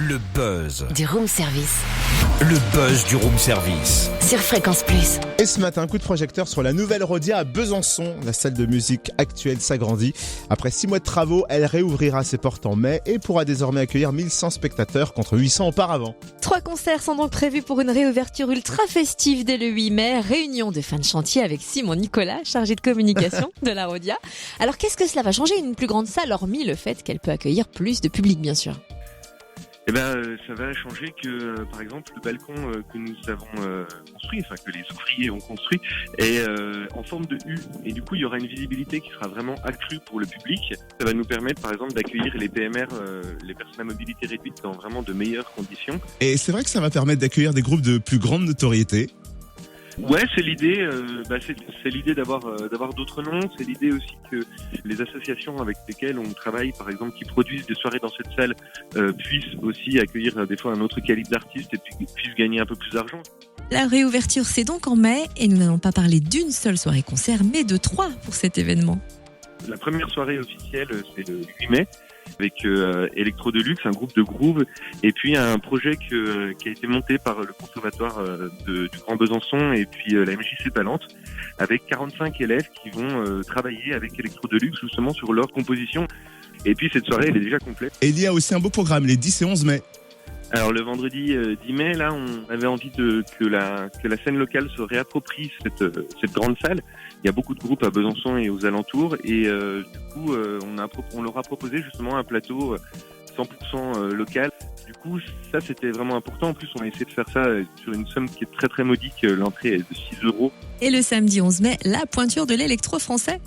Le buzz. Du room service. Le buzz du room service. Sur Fréquence Plus. Et ce matin, coup de projecteur sur la nouvelle Rhodia à Besançon. La salle de musique actuelle s'agrandit. Après 6 mois de travaux, elle réouvrira ses portes en mai et pourra désormais accueillir 1100 spectateurs contre 800 auparavant. 3 concerts sont donc prévus pour une réouverture ultra festive dès le 8 mai. Réunion de fins de chantier avec Simon Nicolas, chargé de communication de la Rhodia. Alors qu'est-ce que cela va changer une plus grande salle, hormis le fait qu'elle peut accueillir plus de public bien sûr? Ça va changer que, par exemple, le balcon que nous avons construit, enfin que les ouvriers ont construit, est en forme de U. Et du coup, il y aura une visibilité qui sera vraiment accrue pour le public. Ça va nous permettre, par exemple, d'accueillir les PMR, les personnes à mobilité réduite, dans vraiment de meilleures conditions. Et c'est vrai que ça va permettre d'accueillir des groupes de plus grande notoriété. Ouais, c'est l'idée. C'est l'idée d'avoir d'autres noms. C'est l'idée aussi que les associations avec lesquelles on travaille, par exemple, qui produisent des soirées dans cette salle, puissent aussi accueillir des fois un autre calibre d'artistes et puis puissent gagner un peu plus d'argent. La réouverture, c'est donc en mai et nous n'allons pas parler d'une seule soirée-concert, mais de 3 pour cet événement. La première soirée officielle, c'est le 8 mai, avec Electro Deluxe, un groupe de groove, et puis un projet qui a été monté par le conservatoire du Grand Besançon et puis la MJC Palante, avec 45 élèves qui vont travailler avec Electro Deluxe justement sur leur composition. Et puis cette soirée, elle est déjà complète. Et il y a aussi un beau programme les 10 et 11 mai. Alors le vendredi 10 mai, là, on avait envie que la scène locale se réapproprie cette grande salle. Il y a beaucoup de groupes à Besançon et aux alentours, et du coup, on leur a proposé justement un plateau 100% local. Du coup, ça c'était vraiment important. En plus, on a essayé de faire ça sur une somme qui est très très modique. L'entrée est de 6 €. Et le samedi 11 mai, la pointure de l'électro français.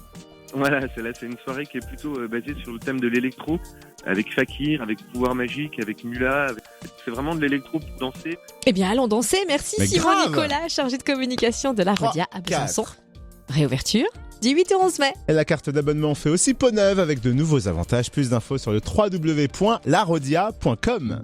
Voilà, c'est une soirée qui est plutôt basée sur le thème de l'électro, avec Fakir, avec Pouvoir Magique, avec Mula. C'est vraiment de l'électro pour danser. Eh bien, allons danser. Merci Mais Simon grave. Nicolas, chargé de communication de la Rhodia à 3, Besançon. Réouverture du 8 au 11 mai. Et la carte d'abonnement fait aussi peau neuve avec de nouveaux avantages. Plus d'infos sur le www.larhodia.com.